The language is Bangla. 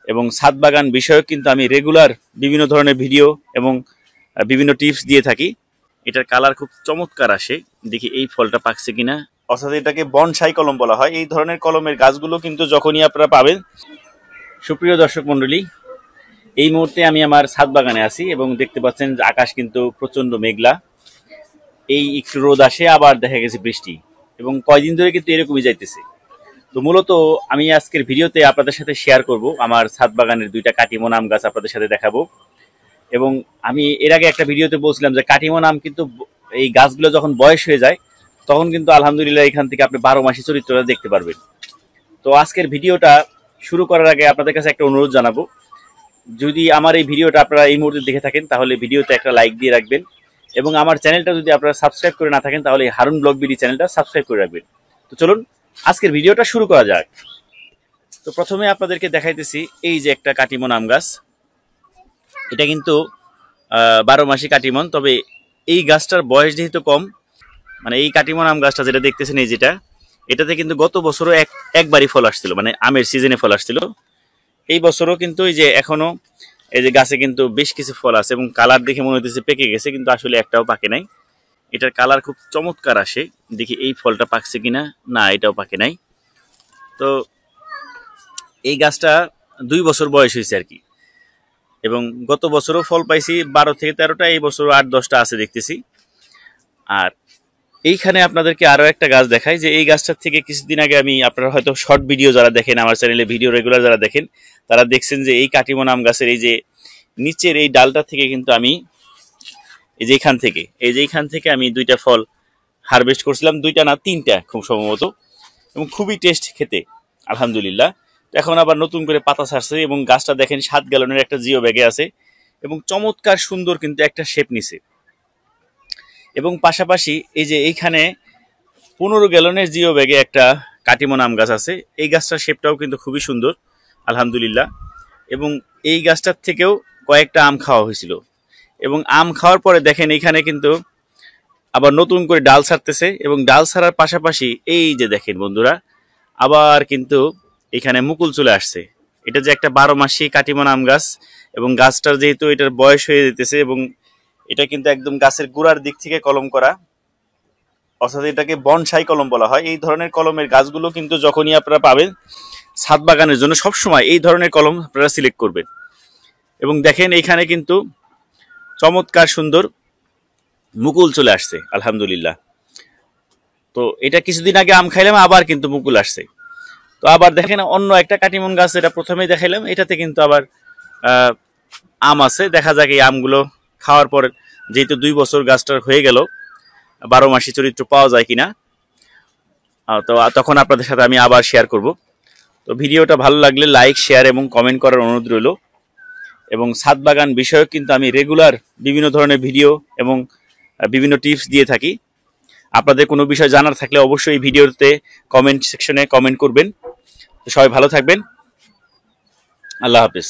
এবং ছাদ বাগান বিষয়ক কিন্তু আমি রেগুলার বিভিন্ন ধরনের ভিডিও এবং বিভিন্ন টিপস দিয়ে থাকি। এটার কালার খুব চমৎকার আসে, দেখি এই ফলটা পাকছে কিনা। অর্থাৎ এটাকে বনসাই কলম বলা হয়। এই ধরনের কলমের গাছগুলো কিন্তু যখনই আপনারা পাবেন। সুপ্রিয় দর্শক মন্ডলী, এই মুহূর্তে আমি আমার ছাদ বাগানে আছি এবং দেখতে পাচ্ছেন যে আকাশ কিন্তু প্রচন্ড মেঘলা। এই একটু রোদ আসে, আবার দেখা গেছে বৃষ্টি, এবং কয়দিন ধরে কিন্তু এরকমই যাইতেছে। তো মূলত আমি আজকের ভিডিওতে আপনাদের সাথে শেয়ার করব আমার ছাদ বাগানের দুইটা কাটিমন আম গাছ আপনাদের সাথে দেখাবো। এবং আমি এর আগে একটা ভিডিওতে বলছিলাম যে কাটিমন আম কিন্তু এই গাছগুলো যখন বয়স হয়ে যায় তখন কিন্তু আলহামদুলিল্লাহ এখান থেকে আপনি 12 মাসি চরিত্রটা দেখতে পারবেন। তো আজকের ভিডিওটা শুরু করার আগে আপনাদের কাছে একটা অনুরোধ জানাবো, যদি আমার এই ভিডিওটা আপনারা এই মুহূর্তে দেখে থাকেন তাহলে ভিডিওতে একটা লাইক দিয়ে রাখবেন, এবং আমার চ্যানেলটা যদি আপনারা সাবস্ক্রাইব করে না থাকেন তাহলে হারুন ব্লগ বিডি চ্যানেলটা সাবস্ক্রাইব করে রাখবেন। তো চলুন আজকের ভিডিওটা শুরু করা যাক। তো প্রথমে আপনাদেরকে দেখাইতেছি এই যে একটা কাটিমন আম গাছ। এটা কিন্তু 12 মাসি কাটিমন, তবে এই গাছটার বয়স যেহেতু কম, মানে এই কাটিমন আম গাছটা যেটা দেখতেছেন এই যেটা, এটাতে কিন্তু গত বছরও একবারই ফল আসছিল, মানে আমের সিজনে ফল আসছিল। এই বছরও কিন্তু এই যে এখনো এই যে গাছে কিন্তু বেশ কিছু ফল আছে, এবং কালার দেখে মনে হইতেছে পেকে গেছে, কিন্তু আসলে একটাও পাকে নাই। এটার কালার খুব চমৎকার আসে, দেখি এই ফলটা পাকছে কিনা। না, এটাও পাকে নাই। তো এই গাছটা 2 বছর বয়স হয়েছে আর কি, এবং গত বছরও ফল পাইছি 12 থেকে 13টা, এই বছরও 8-10টা আছে দেখতেছি। আর এইখানে আপনাদেরকে আরো একটা গাছ দেখাই, যে এই গাছটার থেকে কিছুদিন আগে আমি, আপনারা হয়তো শর্ট ভিডিও যারা দেখেন, আমার চ্যানেলে ভিডিও রেগুলার যারা দেখেন, তারা দেখছেন যে এই কাটিমন আম গাছের এই যে নিচের এই ডালটা থেকে কিন্তু আমি এই যে এইখান থেকে আমি 2টা ফল হারভেস্ট করছিলাম, 2টা না 3টা খুব সম্ভবত, এবং খুবই টেস্ট খেতে আলহামদুলিল্লাহ। এখন আবার নতুন করে পাতা ছাড়ছে, এবং গাছটা দেখেন 7 গ্যালনের একটা জিও ব্যাগে আছে, এবং চমৎকার সুন্দর কিন্তু একটা শেপ নিছে। এবং পাশাপাশি এই যে এইখানে 15 গ্যালনের জিও ব্যাগে একটা কাটিমন আম গাছ আছে। এই গাছটার শেপটাও কিন্তু খুবই সুন্দর আলহামদুলিল্লাহ। এবং এই গাছটার থেকেও কয়েকটা আম খাওয়া হয়েছিল, এবং আম খাওয়ার পরে দেখেন এখানে কিন্তু আবার নতুন করে ডাল ছাড়তেছে, এবং ডাল ছাড়ার পাশাপাশি এই যে দেখেন বন্ধুরা, আবার কিন্তু এখানে মুকুল চলে আসছে। এটা যে একটা 12 মাসি কাটিমন আম গাছ, এবং গাছটার যেহেতু এটার বয়স হয়ে যেতেছে, এবং এটা কিন্তু একদম গাছের গোড়ার দিক থেকে কলম করা, অর্থাৎ এটাকে বনসাই কলম বলা হয়। এই ধরনের কলমের গাছগুলো কিন্তু যখনই আপনারা পাবেন ছাদ বাগানের জন্য সবসময় এই ধরনের কলম আপনারা সিলেক্ট করবেন। এবং দেখেন এইখানে কিন্তু চমৎকার সুন্দর মুকুল চলে আসছে আলহামদুলিল্লাহ। তো এটা কিছুদিন আগে আম খাইলাম, আবার কিন্তু মুকুল আসছে। তো আবার দেখেন অন্য একটা কাটিমন গাছ, এটা প্রথমেই দেখাইলাম, এটাতে কিন্তু আবার আম আছে। দেখা যাক এই আমগুলো খাওয়ার পর, যেহেতু 2 বছর গাছটার হয়ে গেল, 12 মাসি চরিত্র পাওয়া যায় কিনা, তো তখন আপনাদের সাথে আমি আবার শেয়ার করব। তো ভিডিওটা ভালো লাগলে লাইক, শেয়ার এবং কমেন্ট করার অনুরোধ রইল। এবং ছাদ বাগান বিষয়ক কিন্তু আমি রেগুলার বিভিন্ন ধরনের ভিডিও এবং বিভিন্ন টিপস দিয়ে থাকি। আপনাদের কোনো বিষয় জানার থাকলে অবশ্যই ভিডিওতে কমেন্ট সেকশনে কমেন্ট করবেন। তো সবাই ভালো থাকবেন। আল্লাহ হাফেজ।